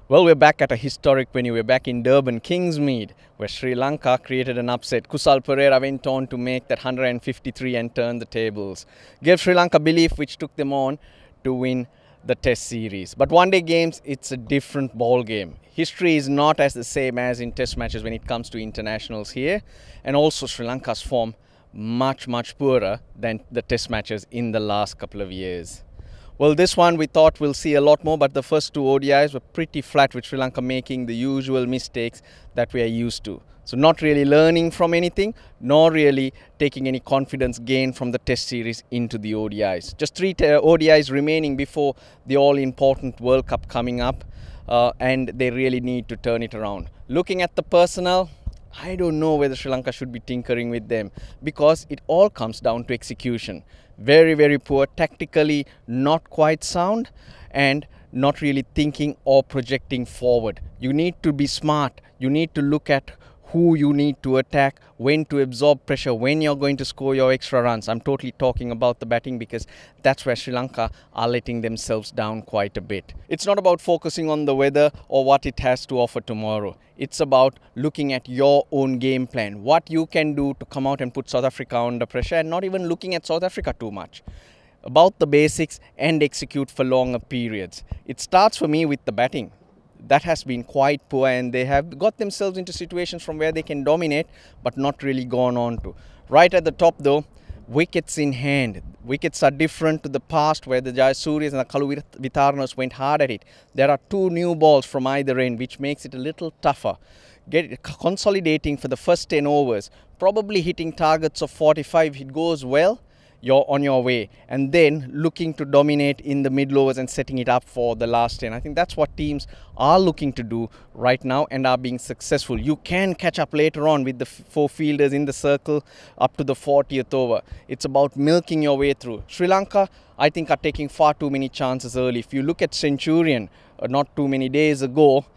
Well, we're back at a historic venue. We're back in Durban, Kingsmead, where Sri Lanka created an upset. Kusal Perera went on to make that 153 and turn the tables. Gave Sri Lanka belief, which took them on to win the Test series. But one-day games, it's a different ball game. History is not as the same as in Test matches when it comes to internationals here. And also Sri Lanka's form much poorer than the Test matches in the last couple of years. Well, this one we thought we'll see a lot more, but the first two ODIs were pretty flat, with Sri Lanka making the usual mistakes that we are used to. So not really learning from anything, nor really taking any confidence gain from the Test series into the ODIs. Just three ODIs remaining before the all-important World Cup coming up, and they really need to turn it around. Looking at the personnel, I don't know whether Sri Lanka should be tinkering with them, because it all comes down to execution. Very poor, tactically not quite sound, and not really thinking or projecting forward. You need to be smart. You need to look at who you need to attack, when to absorb pressure, when you're going to score your extra runs. I'm totally talking about the batting, because that's where Sri Lanka are letting themselves down quite a bit. It's not about focusing on the weather or what it has to offer tomorrow. It's about looking at your own game plan, what you can do to come out and put South Africa under pressure, and not even looking at South Africa too much. About the basics and execute for longer periods. It starts for me with the batting. That has been quite poor, and they have got themselves into situations from where they can dominate but not really gone on to. Right at the top though, wickets in hand. Wickets are different to the past, where the Jayasuryas and the Kalu Vitarnas went hard at it. There are two new balls from either end, which makes it a little tougher. Consolidating for the first 10 overs, probably hitting targets of 45. If it goes well, you're on your way, and then looking to dominate in the middle overs and setting it up for the last 10. I think that's what teams are looking to do right now and are being successful. You can catch up later on with the four fielders in the circle up to the 40th over. It's about milking your way through. Sri Lanka, I think, are taking far too many chances early. If you look at Centurion not too many days ago,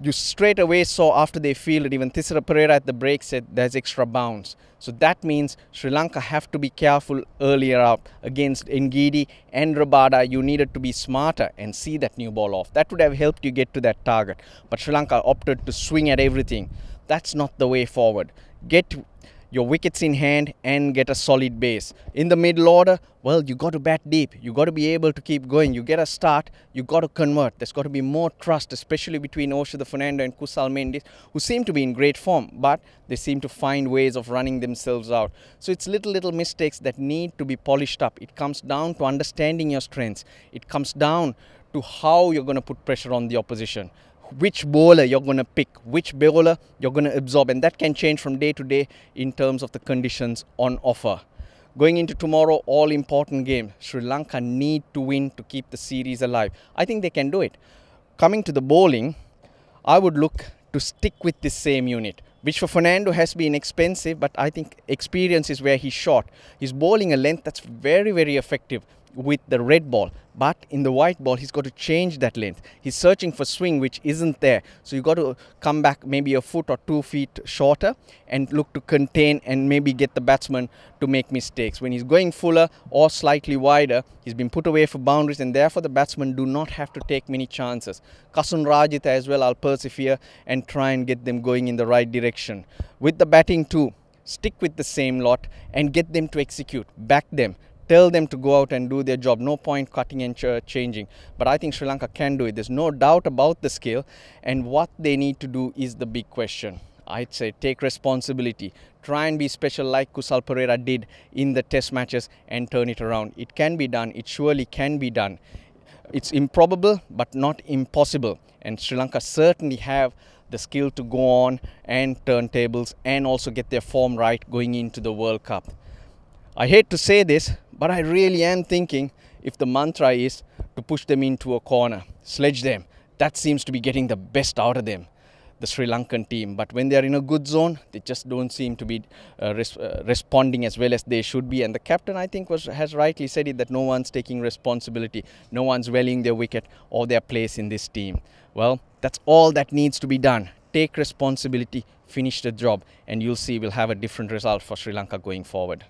you straight away saw after they fielded, even ThePapare at the break said there's extra bounce. So that means Sri Lanka have to be careful earlier up. Against Ngidi and Rabada, you needed to be smarter and see that new ball off. That would have helped you get to that target. But Sri Lanka opted to swing at everything. That's not the way forward. Get your wickets in hand and get a solid base. In the middle order, well, you got to bat deep. You got to be able to keep going. You get a start, you got to convert. There's got to be more trust, especially between Oshada Fernando and Kusal Mendis, who seem to be in great form, but they seem to find ways of running themselves out. So it's little mistakes that need to be polished up. It comes down to understanding your strengths. It comes down to how you're going to put pressure on the opposition, which bowler you're going to pick, which bowler you're going to absorb, and that can change from day to day in terms of the conditions on offer. Going into tomorrow, all important game, Sri Lanka need to win to keep the series alive. I think they can do it. Coming to the bowling, I would look to stick with this same unit, which for Fernando has been expensive, but I think experience is where he's short. He's bowling a length that's very effective with the red ball, but in the white ball he's got to change that length. He's searching for swing which isn't there, so you got to come back maybe a foot or 2 feet shorter and look to contain and maybe get the batsman to make mistakes. When he's going fuller or slightly wider, he's been put away for boundaries, and therefore the batsmen do not have to take many chances. Kasun Rajitha as well, I'll persevere and try and get them going in the right direction. With the batting too, stick with the same lot and get them to execute, back them. Tell them to go out and do their job. No point cutting and changing. But I think Sri Lanka can do it. There's no doubt about the skill. And what they need to do is the big question. I'd say take responsibility. Try and be special like Kusal Perera did in the Test matches and turn it around. It can be done. It surely can be done. It's improbable but not impossible. And Sri Lanka certainly have the skill to go on and turn tables and also get their form right going into the World Cup. I hate to say this, but I really am thinking if the mantra is to push them into a corner, sledge them, that seems to be getting the best out of them, the Sri Lankan team. But when they're in a good zone, they just don't seem to be responding as well as they should be. And the captain, I think, has rightly said it, that no one's taking responsibility, no one's valuing their wicket or their place in this team. Well, that's all that needs to be done. Take responsibility, finish the job, and you'll see we'll have a different result for Sri Lanka going forward.